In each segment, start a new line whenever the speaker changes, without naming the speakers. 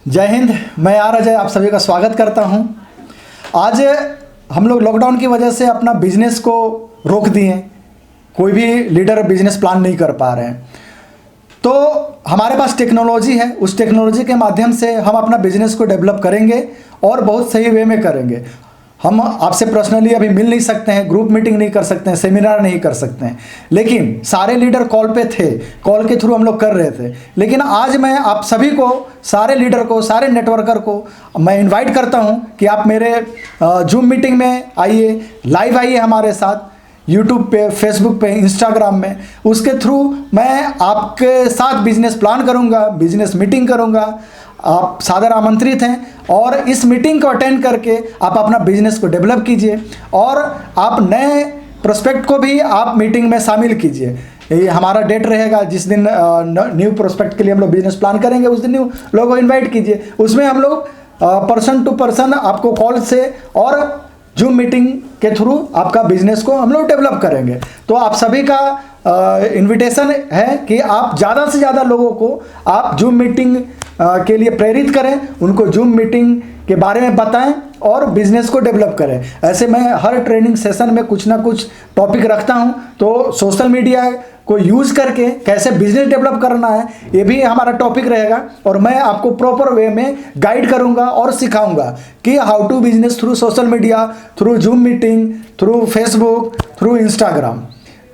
जय हिंद। मैं आर अजय आप सभी का स्वागत करता हूं। आज हम लोग लॉकडाउन की वजह से अपना बिजनेस को रोक दिए, कोई भी लीडर बिजनेस प्लान नहीं कर पा रहे हैं। तो हमारे पास टेक्नोलॉजी है, उस टेक्नोलॉजी के माध्यम से हम अपना बिजनेस को डेवलप करेंगे और बहुत सही वे में करेंगे। हम आपसे पर्सनली अभी मिल नहीं सकते हैं, ग्रुप मीटिंग नहीं कर सकते हैं, सेमिनार नहीं कर सकते हैं, लेकिन सारे लीडर कॉल पे थे, कॉल के थ्रू हम लोग कर रहे थे। लेकिन आज मैं आप सभी को, सारे लीडर को, सारे नेटवर्कर को मैं इनवाइट करता हूं कि आप मेरे जूम मीटिंग में आइए, लाइव आइए हमारे साथ यूट्यूब पे, फेसबुक पे, इंस्टाग्राम में। उसके थ्रू मैं आपके साथ बिजनेस प्लान करूंगा, बिजनेस मीटिंग करूंगा। आप सादर आमंत्रित हैं और इस मीटिंग को अटेंड करके आप अपना बिजनेस को डेवलप कीजिए और आप नए प्रोस्पेक्ट को भी आप मीटिंग में शामिल कीजिए। ये हमारा डेट रहेगा जिस दिन न्यू प्रोस्पेक्ट के लिए हम लोग बिजनेस प्लान करेंगे, उस दिन न्यू लोगों को इन्वाइट कीजिए। उसमें हम लोग पर्सन टू पर्सन आपको कॉल से और जूम मीटिंग के थ्रू आपका बिजनेस को हम लोग डेवलप करेंगे। तो आप सभी का इनविटेशन है कि आप ज़्यादा से ज़्यादा लोगों को आप जूम मीटिंग के लिए प्रेरित करें, उनको जूम मीटिंग के बारे में बताएं और बिजनेस को डेवलप करें। ऐसे मैं हर ट्रेनिंग सेशन में कुछ ना कुछ टॉपिक रखता हूं, तो सोशल मीडिया को यूज़ करके कैसे बिजनेस डेवलप करना है ये भी हमारा टॉपिक रहेगा और मैं आपको प्रॉपर वे में गाइड करूंगा और सिखाऊंगा कि how to business through social media, through Zoom meeting, through Facebook, through Instagram.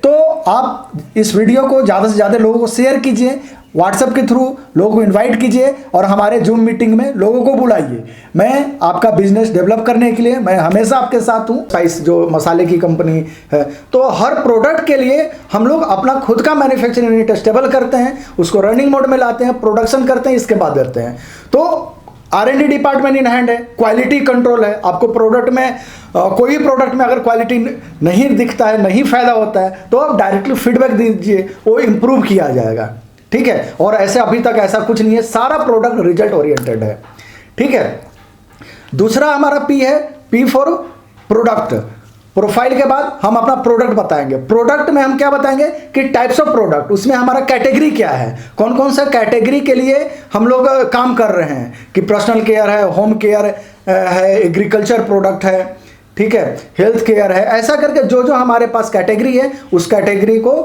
तो आप इस वीडियो को ज़्यादा से ज़्यादा लोगों को शेयर कीजिए, व्हाट्सएप के थ्रू लोगों को इनवाइट कीजिए और हमारे जूम मीटिंग में लोगों को बुलाइए। मैं आपका बिजनेस डेवलप करने के लिए मैं हमेशा आपके साथ हूँ। स्पाइस जो मसाले की कंपनी है, तो हर प्रोडक्ट के लिए हम लोग अपना खुद का मैन्युफैक्चरिंग यूनिट स्टेबल करते हैं, उसको रनिंग मोड में लाते हैं, प्रोडक्शन करते हैं, इसके बाद देते हैं। तो R&D डिपार्टमेंट इन हैंड है, क्वालिटी कंट्रोल है। आपको प्रोडक्ट में कोई प्रोडक्ट में अगर क्वालिटी नहीं दिखता है, नहीं फायदा होता है, तो आप डायरेक्टली फीडबैक दीजिए, वो इम्प्रूव किया जाएगा। ठीक है, और ऐसे अभी तक ऐसा कुछ नहीं है, सारा प्रोडक्ट रिजल्ट ओरिएंटेड है। ठीक है, दूसरा हमारा P है, P फॉर प्रोडक्ट। प्रोफाइल के बाद हम अपना प्रोडक्ट बताएंगे। प्रोडक्ट में हम क्या बताएंगे कि टाइप्स ऑफ प्रोडक्ट, उसमें हमारा कैटेगरी क्या है, कौन कौन सा कैटेगरी के लिए हम लोग काम कर रहे हैं, कि पर्सनल केयर है, होम केयर है, एग्रीकल्चर प्रोडक्ट है, ठीक है, हेल्थ केयर है। ऐसा करके जो जो हमारे पास कैटेगरी है, उस कैटेगरी को,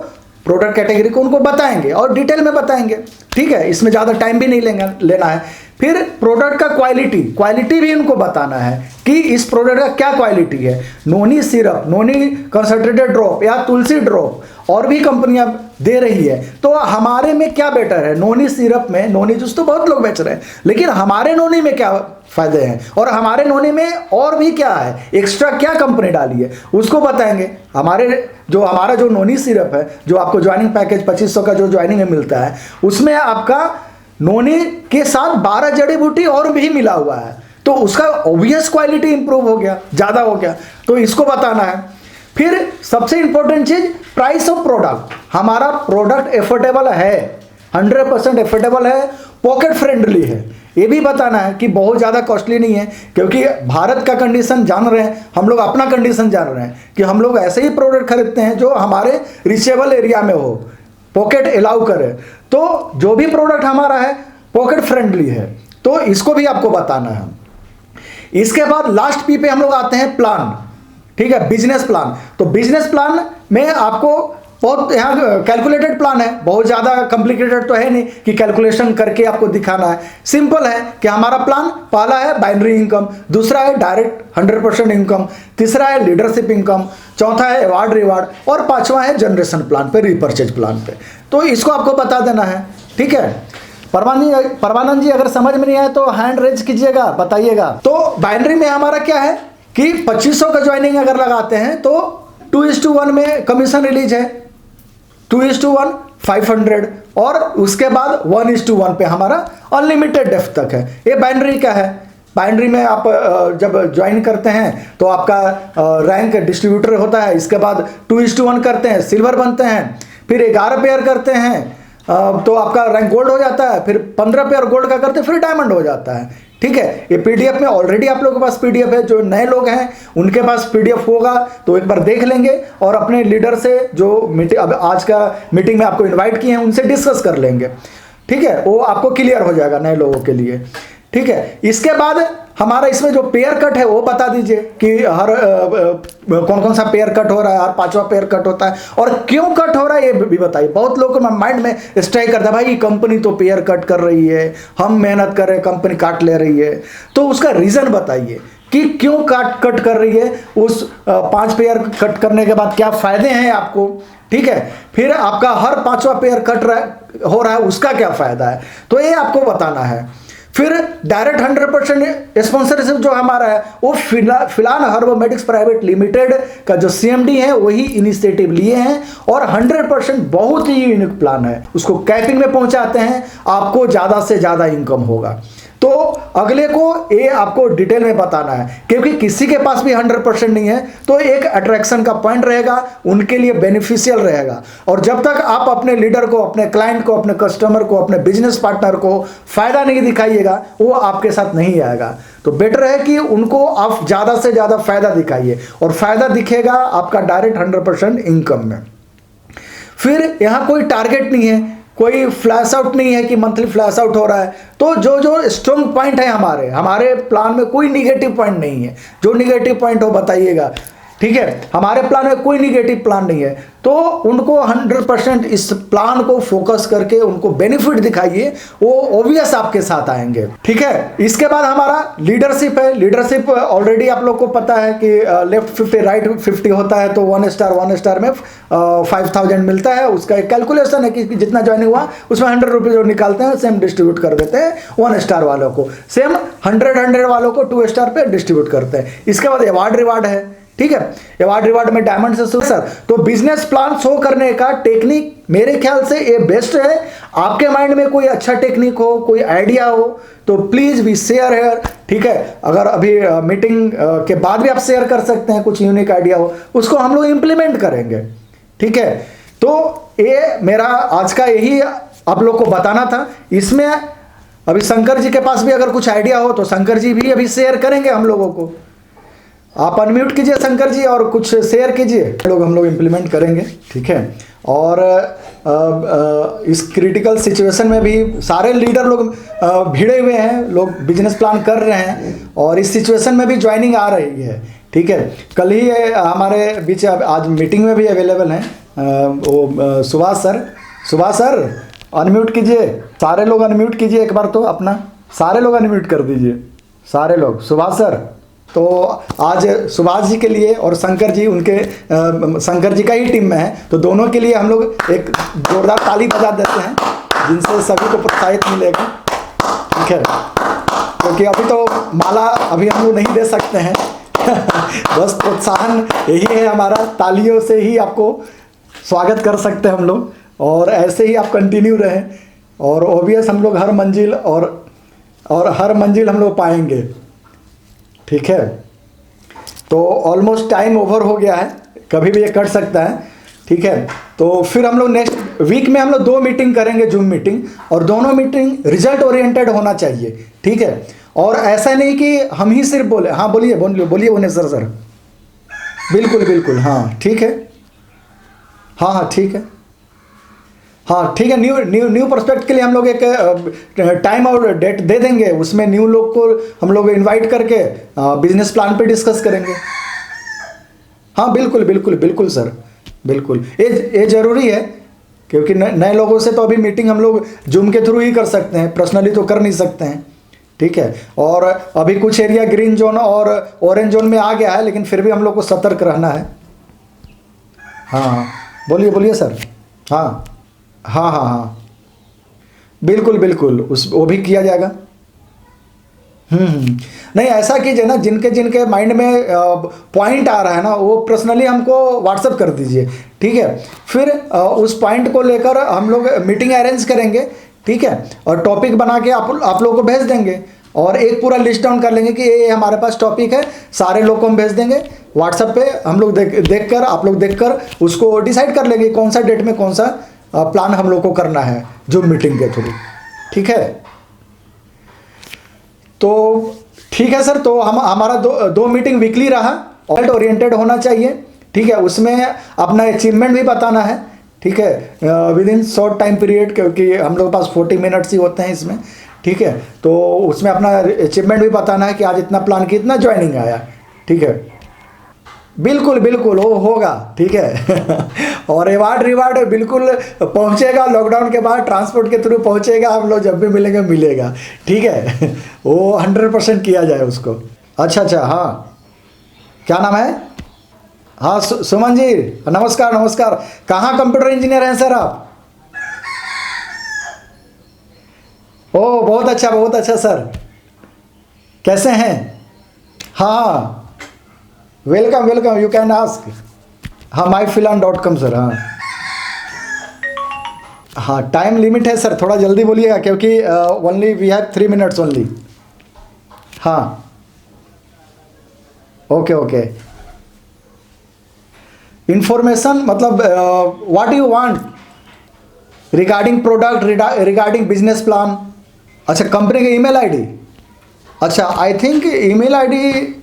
प्रोडक्ट कैटेगरी को उनको बताएंगे और डिटेल में बताएंगे। ठीक है, इसमें ज़्यादा टाइम भी नहीं लेना है। फिर प्रोडक्ट का क्वालिटी भी उनको बताना है कि इस प्रोडक्ट का क्या क्वालिटी है। नोनी सिरप, नोनी कंसंट्रेटेड ड्रॉप या तुलसी ड्रॉप और भी कंपनियां दे रही है, तो हमारे में क्या बेटर है। नोनी सिरप में, नोनी जूस तो बहुत लोग बेच रहे हैं, लेकिन हमारे नोनी में क्या फायदे हैं और हमारे नोनी में और भी क्या है, एक्स्ट्रा क्या कंपनी डाली है, उसको बताएंगे। हमारा जो नोनी सिरप है, जो आपको ज्वाइनिंग पैकेज 2500 का जो ज्वाइनिंग में मिलता है, उसमें आपका नोनी के साथ 12 जड़ी बूटी और भी मिला हुआ है, तो उसका ऑब्वियस क्वालिटी इंप्रूव हो गया, ज़्यादा हो गया, तो इसको बताना है। फिर सबसे इंपॉर्टेंट चीज, प्राइस ऑफ प्रोडक्ट। हमारा प्रोडक्ट एफोर्डेबल है, 100% एफोर्डेबल है, पॉकेट फ्रेंडली है, ये भी बताना है कि बहुत ज़्यादा कॉस्टली नहीं है। क्योंकि भारत का कंडीशन जान रहे हैं हम लोग, अपना कंडीशन जान रहे हैं कि हम लोग ऐसे ही प्रोडक्ट खरीदते हैं जो हमारे रिचेबल एरिया में हो, पॉकेट अलाउ करे। तो जो भी प्रोडक्ट हमारा है पॉकेट फ्रेंडली है, तो इसको भी आपको बताना है। इसके बाद लास्ट P पे हम लोग आते हैं, प्लान। ठीक है, बिजनेस प्लान। तो बिजनेस प्लान में आपको बहुत यहाँ कैलकुलेटेड प्लान है, बहुत ज़्यादा कॉम्प्लिकेटेड तो है नहीं कि कैलकुलेशन करके आपको दिखाना है। सिंपल है कि हमारा प्लान, पहला है बाइनरी इनकम, दूसरा है डायरेक्ट 100% इनकम, तीसरा है लीडरशिप इनकम, चौथा है अवार्ड रिवार्ड और पांचवा है जनरेशन प्लान पे, रिपर्चेज प्लान पे। तो इसको आपको बता देना है। ठीक है, परमानंद जी अगर समझ में नहीं आए तो हैंड रेज कीजिएगा, बताइएगा। तो बाइनरी में हमारा क्या है कि 2500 का ज्वाइनिंग अगर लगाते हैं तो 2:1 में कमीशन रिलीज है, 2:1 500, और उसके बाद 1:1 पे हमारा अनलिमिटेड डेप्थ तक है। ये बाइनरी का है। बाइनरी में आप जब ज्वाइन करते हैं तो आपका रैंक डिस्ट्रीब्यूटर होता है, इसके बाद 2:1 करते हैं, सिल्वर बनते हैं, फिर 11 पेयर करते हैं तो आपका रैंक गोल्ड हो जाता है, फिर 15 पेयर गोल्ड का करते हैं, फिर डायमंड हो जाता है। ठीक है, ये पीडीएफ में ऑलरेडी आप लोगों के पास पीडीएफ है। जो नए लोग हैं उनके पास पीडीएफ होगा तो एक बार देख लेंगे और अपने लीडर से जो अब आज का मीटिंग में आपको इनवाइट किए हैं उनसे डिस्कस कर लेंगे। ठीक है, वो आपको क्लियर हो जाएगा नए लोगों के लिए। ठीक है। इसके बाद हमारा इसमें जो पेयर कट है वो बता दीजिए कि हर कौन कौन सा पेयर कट हो रहा है, हर पांचवा पेयर कट होता है और क्यों कट हो रहा है ये भी बताइए। बहुत लोगों को माइंड में स्ट्राइक करता है, भाई कंपनी तो पेयर कट कर रही है, हम मेहनत कर रहे हैं, कंपनी काट ले रही है, तो उसका रीजन बताइए कि क्यों कट कर रही है, उस 5 पेयर कट करने के बाद क्या फायदे हैं आपको, ठीक है। फिर आपका हर 5वां पेयर कट हो रहा है उसका क्या फायदा है, तो ये आपको बताना है। फिर डायरेक्ट 100% स्पॉन्सरशिप जो हमारा है वो फिलहाल हर्बोमेटिक्स प्राइवेट लिमिटेड का जो सीएमडी है वही इनिशिएटिव लिए हैं और 100% बहुत ही यूनिक प्लान है, उसको कैपिंग में पहुंचाते हैं, आपको ज़्यादा से ज़्यादा इनकम होगा। तो अगले को ये आपको डिटेल में बताना है, क्योंकि किसी के पास भी 100% नहीं है, तो एक अट्रैक्शन का पॉइंट रहेगा, उनके लिए बेनिफिशियल रहेगा। और जब तक आप अपने लीडर को, अपने क्लाइंट को, अपने कस्टमर को, अपने बिजनेस पार्टनर को फायदा नहीं दिखाइएगा, वो आपके साथ नहीं आएगा। तो बेटर है कि उनको आप ज़्यादा से ज़्यादा फायदा दिखाइए और फायदा दिखेगा आपका डायरेक्ट 100% इनकम में। फिर यहाँ कोई टारगेट नहीं है, कोई फ्लैश आउट नहीं है कि मंथली फ्लैश आउट हो रहा है। तो जो स्ट्रॉन्ग पॉइंट है हमारे प्लान में कोई निगेटिव पॉइंट नहीं है, जो निगेटिव पॉइंट हो बताइएगा, ठीक है। हमारे प्लान में कोई निगेटिव प्लान नहीं है, तो उनको 100% इस प्लान को फोकस करके उनको बेनिफिट दिखाइए, वो ऑब्वियस आपके साथ आएंगे, ठीक है। इसके बाद हमारा लीडरशिप है। लीडरशिप ऑलरेडी आप लोग को पता है कि लेफ्ट 50 राइट 50 होता है, तो 1 स्टार में 5000 मिलता है। उसका एक कैलकुलेशन है कि जितना ज्वाइनिंग हुआ उसमें 100 रुपये जो निकालते हैं सेम डिस्ट्रीब्यूट कर देते हैं 1 स्टार वालों को, सेम 100 वालों को 2 स्टार पे डिस्ट्रीब्यूट करते हैं। इसके बाद अवार्ड रिवार्ड है, ठीक है। अवार्ड रिवार्ड में डायमंड से सर, तो बिजनेस प्लान शो करने का टेक्निक मेरे ख्याल से ये बेस्ट है। आपके माइंड में कोई अच्छा टेक्निक हो, कोई आइडिया हो, तो प्लीज वी शेयर हेयर, ठीक है। अगर अभी मीटिंग के बाद भी आप शेयर कर सकते हैं, कुछ यूनिक आइडिया हो, उसको हम लोग इंप्लीमेंट करेंगे, ठीक है। तो ये मेरा आज का यही आप लोग को बताना था। इसमें अभी शंकर जी के पास भी अगर कुछ आइडिया हो तो शंकर जी भी अभी शेयर करेंगे हम लोगों को। आप अनम्यूट कीजिए शंकर जी और कुछ शेयर कीजिए, हम लोग इम्प्लीमेंट करेंगे, ठीक है। और इस क्रिटिकल सिचुएशन में भी सारे लीडर लोग भिड़े हुए हैं, लोग बिजनेस प्लान कर रहे हैं और इस सिचुएशन में भी ज्वाइनिंग आ रही है, ठीक है। कल ही हमारे बीच आज मीटिंग में भी अवेलेबल हैं वो सुभाष सर अनम्यूट कीजिए, सारे लोग अनम्यूट कीजिए एक बार, तो अपना सारे लोग अनम्यूट कर दीजिए, सारे लोग। सुभाष सर, तो आज सुभाष जी के लिए और शंकर जी, उनके शंकर जी का ही टीम में है, तो दोनों के लिए हम लोग एक जोरदार ताली बजा देते हैं, जिनसे सभी को प्रोत्साहित मिलेगा, ठीक है। क्योंकि अभी तो माला अभी हम लोग नहीं दे सकते हैं बस प्रोत्साहन यही है हमारा, तालियों से ही आपको स्वागत कर सकते हैं हम लोग, और ऐसे ही आप कंटिन्यू रहें। और ऑब्वियस हम लोग हर मंजिल और हर मंजिल हम लोग पाएंगे, ठीक है। तो ऑलमोस्ट टाइम ओवर हो गया है, कभी भी ये कट सकता है, ठीक है। तो फिर हम लोग नेक्स्ट वीक में हम लोग 2 मीटिंग करेंगे, जूम मीटिंग, और दोनों मीटिंग रिजल्ट ओरिएंटेड होना चाहिए, ठीक है। और ऐसा नहीं कि हम ही सिर्फ बोले। हाँ बोलिए बोलिए सर बिल्कुल हाँ ठीक है, हाँ ठीक है, हाँ ठीक है। न्यू प्रोस्पेक्ट के लिए हम लोग एक टाइम और डेट दे देंगे, उसमें न्यू लोग को हम लोग इनवाइट करके बिजनेस प्लान पे डिस्कस करेंगे। हाँ बिल्कुल सर, बिल्कुल ये ज़रूरी है, क्योंकि नए लोगों से तो अभी मीटिंग हम लोग जूम के थ्रू ही कर सकते हैं, पर्सनली तो कर नहीं सकते हैं, ठीक है। और अभी कुछ एरिया ग्रीन जोन और ऑरेंज जोन में आ गया है, लेकिन फिर भी हम लोग को सतर्क रहना है। हाँ बोलिए सर। हाँ बिल्कुल वो भी किया जाएगा। नहीं, ऐसा कीजिए ना, जिनके माइंड में पॉइंट आ रहा है ना, वो पर्सनली हमको व्हाट्सअप कर दीजिए, ठीक है। फिर उस पॉइंट को लेकर हम लोग मीटिंग अरेंज करेंगे, ठीक है। और टॉपिक बना के आप लोग को भेज देंगे, और एक पूरा लिस्ट डाउन कर लेंगे कि ये हमारे पास टॉपिक है, सारे लोग को हम भेज देंगे व्हाट्सएप पे। हम लोग देखकर आप लोग देखकर उसको डिसाइड कर लेंगे कौन सा डेट में कौन सा प्लान हम लोग को करना है जूम मीटिंग के थ्रू, ठीक है। तो ठीक है सर, तो हमारा दो मीटिंग वीकली रहा, रिजल्ट ओरिएंटेड होना चाहिए, ठीक है। उसमें अपना अचीवमेंट भी बताना है, ठीक है, with in short time period, क्योंकि हम लोग के पास 40 मिनट्स ही होते हैं इसमें, ठीक है, तो उसमें अपना अचीवमेंट भी बताना है कि आज इतना प्लान की इतना ज्वाइनिंग आया, ठीक है। बिल्कुल बिल्कुल वो होगा, ठीक है। और रिवार्ड बिल्कुल पहुंचेगा, लॉकडाउन के बाद ट्रांसपोर्ट के थ्रू पहुंचेगा, आप लोग जब भी मिलेंगे मिलेगा, ठीक है। वो 100% किया जाए उसको। अच्छा, हाँ, क्या नाम है? हाँ सुमन जी, नमस्कार नमस्कार। कहाँ कंप्यूटर इंजीनियर हैं सर आप? ओ बहुत अच्छा सर, कैसे हैं? हाँ वेलकम, यू कैन आस्क। हाँ myfilan.com सर। हाँ टाइम लिमिट है सर, थोड़ा जल्दी बोलिएगा क्योंकि only we have 3 minutes only. हाँ ओके। इंफॉर्मेशन मतलब what you want regarding product, regarding business plan. अच्छा, कंपनी का ईमेल आईडी। अच्छा, आई थिंक ईमेल आईडी,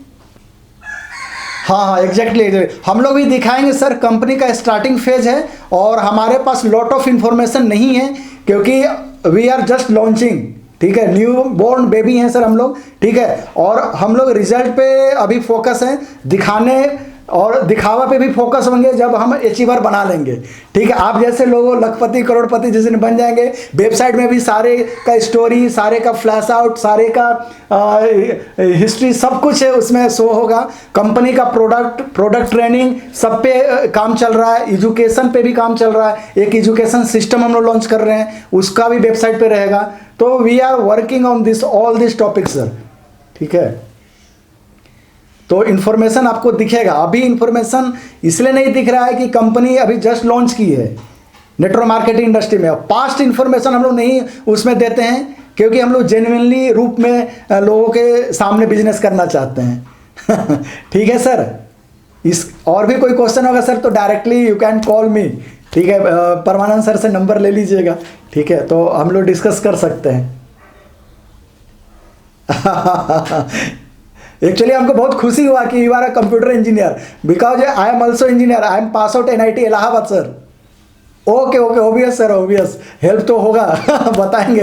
हाँ एग्जैक्टली। हम लोग भी दिखाएंगे सर, कंपनी का स्टार्टिंग फेज है और हमारे पास लॉट ऑफ इंफॉर्मेशन नहीं है क्योंकि वी आर जस्ट लॉन्चिंग, ठीक है। न्यू बोर्न बेबी हैं सर हम लोग, ठीक है। और हम लोग रिजल्ट पे अभी फोकस है, दिखाने और दिखावा पे भी फोकस होंगे जब हम अचीवर बना लेंगे, ठीक है। आप जैसे लोगों लखपति करोड़पति जिस दिन बन जाएंगे, वेबसाइट में भी सारे का स्टोरी, सारे का फ्लैश आउट, सारे का हिस्ट्री सब कुछ है उसमें शो होगा। कंपनी का प्रोडक्ट ट्रेनिंग सब पे काम चल रहा है, एजुकेशन पे भी काम चल रहा है। एक एजुकेशन सिस्टम हम लोग लॉन्च कर रहे हैं, उसका भी वेबसाइट पे रहेगा। तो we are working on this all this topic sir, ठीक है। तो इन्फॉर्मेशन आपको दिखेगा। अभी इन्फॉर्मेशन इसलिए नहीं दिख रहा है कि कंपनी अभी जस्ट लॉन्च की है नेटवर्क मार्केटिंग इंडस्ट्री में। पास्ट इन्फॉर्मेशन हम लोग नहीं उसमें देते हैं क्योंकि हम लोग जेन्युइनली रूप में लोगों के सामने बिजनेस करना चाहते हैं। ठीक है सर। इस और भी कोई क्वेश्चन होगा सर तो डायरेक्टली यू कैन कॉल मी, ठीक है। परमानंद सर से नंबर ले लीजिएगा, ठीक है, तो हम लोग डिस्कस कर सकते हैं। एक्चुअली हमको बहुत खुशी हुआ कि you are a computer engineer because I am also engineer. I am pass out NIT Allahabad sir. Okay obvious sir, obvious help तो होगा। बताएंगे।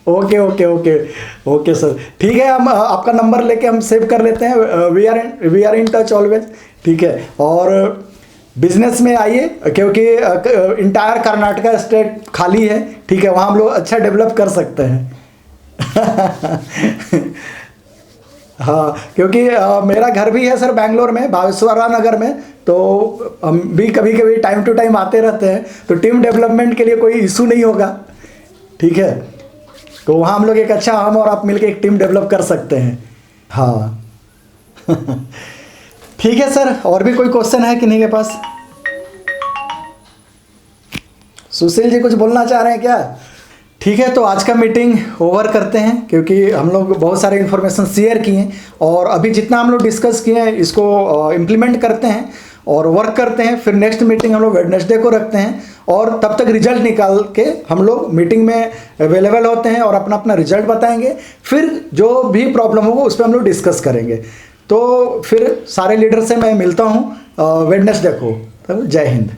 ओके सर, ठीक है। हम आपका नंबर लेके हम सेव कर लेते हैं। We are in touch always, ठीक है। और बिजनेस में आइए क्योंकि इंटायर कर्नाटका स्टेट खाली है, ठीक है, वहाँ हम लोग अच्छा डेवलप कर सकते हैं। हाँ, क्योंकि मेरा घर भी है सर बैंगलोर में, भावेश्वरा नगर में, तो हम भी कभी कभी टाइम टू टाइम आते रहते हैं। तो टीम डेवलपमेंट के लिए कोई इशू नहीं होगा, ठीक है। तो वहाँ हम लोग एक अच्छा, हम और आप मिलकर एक टीम डेवलप कर सकते हैं। हाँ। ठीक है सर, और भी कोई क्वेश्चन है कि नहीं के पास? सुशील जी कुछ बोलना चाह रहे हैं क्या? ठीक है, तो आज का मीटिंग ओवर करते हैं क्योंकि हम लोग बहुत सारे इन्फॉर्मेशन शेयर किए और अभी जितना हम लोग डिस्कस किए हैं इसको इम्प्लीमेंट करते हैं और वर्क करते हैं। फिर नेक्स्ट मीटिंग हम लोग वेडनेसडे को रखते हैं और तब तक रिजल्ट निकाल के हम लोग मीटिंग में अवेलेबल होते हैं और अपना अपना रिजल्ट बताएंगे। फिर जो भी प्रॉब्लम होगा उस पर हम लोग डिस्कस करेंगे। तो फिर सारे लीडर से मैं मिलता हूँ वेडनेसडे को। तो जय हिंद।